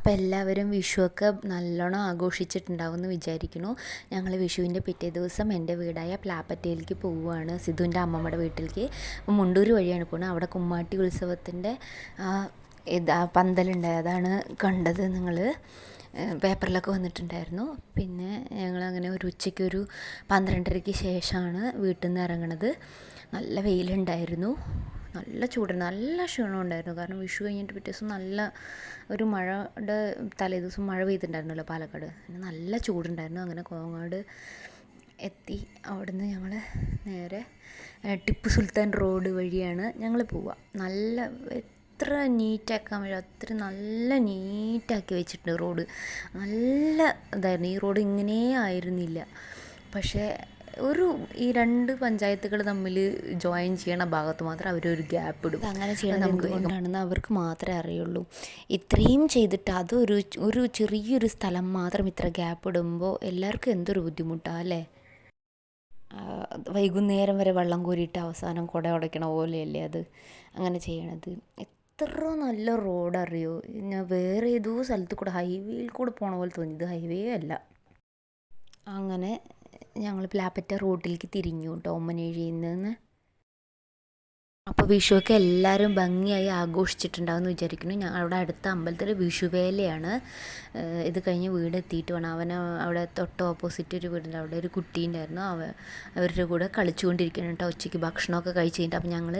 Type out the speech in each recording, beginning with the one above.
അപ്പോൾ എല്ലാവരും വിഷുവൊക്കെ നല്ലോണം ആഘോഷിച്ചിട്ടുണ്ടാവുമെന്ന് വിചാരിക്കുന്നു. ഞങ്ങൾ വിഷുവിൻ്റെ പിറ്റേ ദിവസം എൻ്റെ വീടായ പ്ലാപ്പറ്റയിലേക്ക് പോവുകയാണ്, സിധുവിൻ്റെ അമ്മമ്മയുടെ വീട്ടിലേക്ക്. അപ്പോൾ മുണ്ടൂർ വഴിയാണ് പോകുന്നത്. അവിടെ കുമ്മാട്ടി ഉത്സവത്തിൻ്റെ പന്തലുണ്ടായി, അതാണ് കണ്ടത്. നിങ്ങൾ പേപ്പറിലൊക്കെ വന്നിട്ടുണ്ടായിരുന്നു. പിന്നെ ഞങ്ങളങ്ങനെ ഒരു ഉച്ചയ്ക്കൊരു 12:30-ക്ക് ശേഷമാണ് വീട്ടിൽ നിന്ന് ഇറങ്ങണത്. നല്ല വെയിലുണ്ടായിരുന്നു, നല്ല ചൂട്, നല്ല ക്ഷീണം ഉണ്ടായിരുന്നു. കാരണം വിഷു കഴിഞ്ഞിട്ട് പിറ്റേ ദിവസം നല്ല ഒരു മഴയുടെ തലേദിവസം മഴ പെയ്തിട്ടുണ്ടായിരുന്നല്ലോ പാലക്കാട്, പിന്നെ നല്ല ചൂടുണ്ടായിരുന്നു. അങ്ങനെ കോങ്ങാട് എത്തി. അവിടുന്ന് ഞങ്ങൾ നേരെ ടിപ്പു സുൽത്താൻ റോഡ് വഴിയാണ് ഞങ്ങൾ പോവുക. നല്ല എത്ര നീറ്റാക്കാൻ പറ്റും അത്ര നല്ല നീറ്റാക്കി വെച്ചിട്ടുണ്ട് റോഡ്. നല്ല ഇതായിരുന്നു. ഈ റോഡ് ഇങ്ങനെ ആയിരുന്നില്ല. പക്ഷേ ഈ രണ്ട് പഞ്ചായത്തുകൾ തമ്മിൽ ജോയിൻ ചെയ്യണ ഭാഗത്ത് മാത്രം അവരൊരു ഗ്യാപ്പ് ഇടും. അങ്ങനെ ചെയ്യണം നമുക്ക് കൊണ്ടാണെന്ന് അവർക്ക് മാത്രമേ അറിയുള്ളൂ. ഇത്രയും ചെയ്തിട്ട് ഒരു ചെറിയൊരു സ്ഥലം മാത്രം ഇത്ര ഗ്യാപ്പ് ഇടുമ്പോൾ എല്ലാവർക്കും എന്തൊരു ബുദ്ധിമുട്ടാണ് അല്ലേ. വൈകുന്നേരം വരെ വെള്ളം കോരിയിട്ട് അവസാനം കുട ഉടയ്ക്കണ പോലെയല്ലേ അത് അങ്ങനെ ചെയ്യണത്. എത്ര നല്ല റോഡ് അറിയോ. ഞാൻ വേറെ ഏതോ സ്ഥലത്ത് കൂടെ ഹൈവേയിൽ കൂടെ പോണ പോലെ തോന്നി. ഇത് ഹൈവേ അല്ല. അങ്ങനെ ഞങ്ങൾ പ്ലാപ്പറ്റ റോഡിലേക്ക് തിരിഞ്ഞു കേട്ടോ, ഒമ്മനേഴിയിൽ നിന്ന്. അപ്പോൾ വിഷുവൊക്കെ എല്ലാവരും ഭംഗിയായി ആഘോഷിച്ചിട്ടുണ്ടാവുമെന്ന് വിചാരിക്കുന്നു. അവിടെ അടുത്ത അമ്പലത്തിൽ വിഷുവേലയാണ്. ഇത് കഴിഞ്ഞ് വീടെത്തിയിട്ട് വേണം. അവിടെ തൊട്ട് ഓപ്പോസിറ്റ് ഒരു വീടുണ്ട്, അവിടെ ഒരു കുട്ടി ഉണ്ടായിരുന്നു. അവരുടെ കൂടെ കളിച്ചുകൊണ്ടിരിക്കണം കേട്ടോ. ഉച്ചയ്ക്ക് ഭക്ഷണമൊക്കെ കഴിച്ച് കഴിഞ്ഞിട്ട് അപ്പോൾ ഞങ്ങൾ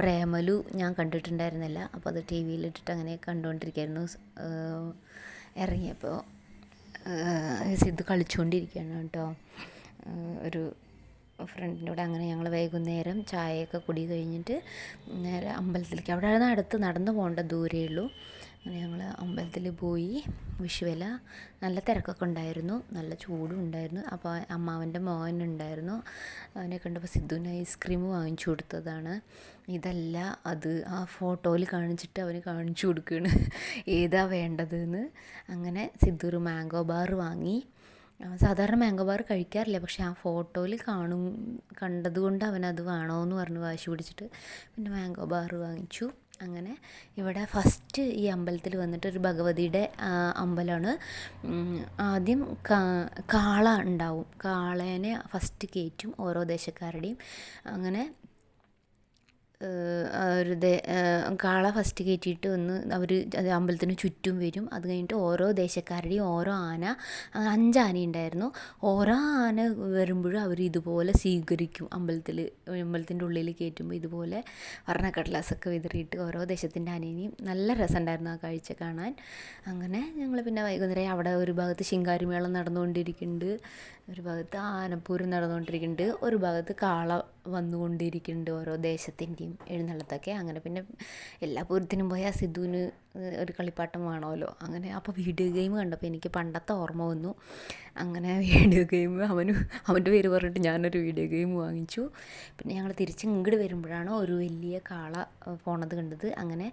പ്രേമലു ഞാൻ കണ്ടിട്ടുണ്ടായിരുന്നില്ല, അപ്പോൾ അത് ടി വിയിലിട്ടിട്ട് അങ്ങനെ കണ്ടുകൊണ്ടിരിക്കുകയായിരുന്നു. ഇറങ്ങിയപ്പോൾ സിദ്ധു കളിച്ചുകൊണ്ടിരിക്കുകയാണ് കേട്ടോ ഒരു ഫ്രണ്ടിൻ്റെ കൂടെ. അങ്ങനെ ഞങ്ങൾ വൈകുന്നേരം ചായയൊക്കെ കുടി കഴിഞ്ഞിട്ട് നേരെ അമ്പലത്തിലേക്ക്, അവിടെ അടുത്ത് നടന്നു പോകേണ്ട ദൂരമേ ഉള്ളൂ. അങ്ങനെ ഞങ്ങൾ അമ്പലത്തിൽ പോയി. വിഷുവേല നല്ല തിരക്കൊക്കെ ഉണ്ടായിരുന്നു, നല്ല ചൂടും ഉണ്ടായിരുന്നു. അപ്പോൾ അമ്മാവൻ്റെ മോനുണ്ടായിരുന്നു, അവനെ കണ്ടപ്പോൾ സിദ്ധുവിന് ഐസ്ക്രീം വാങ്ങിച്ചു കൊടുത്തതാണ്. ഇതല്ല അത്, ആ ഫോട്ടോയിൽ കാണിച്ചിട്ട് അവന് കാണിച്ചു കൊടുക്കുകയാണ് ഏതാ വേണ്ടതെന്ന്. അങ്ങനെ സിദ്ധു ഒരു മാംഗോ ബാർ വാങ്ങി. സാധാരണ മാംഗോ ബാർ കഴിക്കാറില്ല, പക്ഷേ ആ ഫോട്ടോയിൽ കണ്ടതുകൊണ്ട് അവനത് വേണമെന്ന് പറഞ്ഞ് വാശി പിടിച്ചിട്ട് പിന്നെ മാംഗോ ബാർ വാങ്ങിച്ചു. അങ്ങനെ ഇവിടെ ഫസ്റ്റ് ഈ അമ്പലത്തിൽ വന്നിട്ട് ഒരു ഭഗവതിയുടെ അമ്പലമാണ്. ആദ്യം കാള ഉണ്ടാവും, കാളേനെ ഫസ്റ്റ് കയറ്റും ഓരോ ദേശക്കാരുടെയും. അങ്ങനെ കാള ഫസ്റ്റ് കയറ്റിയിട്ട് അവർ അമ്പലത്തിന് ചുറ്റും വരും. അത് കഴിഞ്ഞിട്ട് ഓരോ ദേശക്കാരുടെയും ഓരോ ആന, 5 ആന ഉണ്ടായിരുന്നു. ഓരോ ആന വരുമ്പോഴും അവർ ഇതുപോലെ സ്വീകരിക്കും. അമ്പലത്തിൻ്റെ ഉള്ളിൽ കയറ്റുമ്പോൾ ഇതുപോലെ വർണ്ണക്കടലാസൊക്കെ വിതറിയിട്ട് ഓരോ ദേശത്തിൻ്റെ ആനേനെയും. നല്ല രസമുണ്ടായിരുന്നു ആ കാഴ്ച കാണാൻ. അങ്ങനെ ഞങ്ങൾ പിന്നെ വൈകുന്നേരം അവിടെ ഒരു ഭാഗത്ത് ശിങ്കാരിമേളം നടന്നുകൊണ്ടിരിക്കുന്നുണ്ട്, ഒരു ഭാഗത്ത് ആനപ്പൂരം നടന്നുകൊണ്ടിരിക്കുന്നുണ്ട്, ഒരു ഭാഗത്ത് കാള വന്നുകൊണ്ടിരിക്കുന്നുണ്ട്, ഓരോ ദേശത്തിൻ്റെയും എഴുന്നള്ളത്തൊക്കെ. അങ്ങനെ പിന്നെ എല്ലാ പൂരത്തിനും പോയാൽ സിദ്ധുവിന് ഒരു കളിപ്പാട്ടം വേണമല്ലോ. അങ്ങനെ അപ്പോൾ വീഡിയോ ഗെയിം കണ്ടപ്പോൾ എനിക്ക് പണ്ടത്തെ ഓർമ്മ വന്നു. അങ്ങനെ വീഡിയോ ഗെയിം അവൻ്റെ പേര് പറഞ്ഞിട്ട് ഞാനൊരു വീഡിയോ ഗെയിം വാങ്ങിച്ചു. പിന്നെ ഞങ്ങൾ തിരിച്ച് ഇങ്ങോട്ട് വരുമ്പോഴാണ് ഒരു വലിയ കാള പോണത് കണ്ടത്. അങ്ങനെ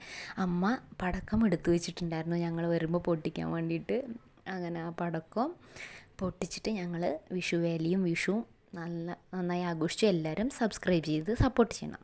അമ്മ പടക്കം എടുത്തു വെച്ചിട്ടുണ്ടായിരുന്നു ഞങ്ങൾ വരുമ്പോൾ പൊട്ടിക്കാൻ വേണ്ടിയിട്ട്. അങ്ങനെ ആ പടക്കം പൊട്ടിച്ചിട്ട് ഞങ്ങൾ വിഷുവേലിയും വിഷുവും നന്നായി ആഘോഷിച്ചു. എല്ലാവരും സബ്സ്ക്രൈബ് ചെയ്ത് സപ്പോർട്ട് ചെയ്യണം.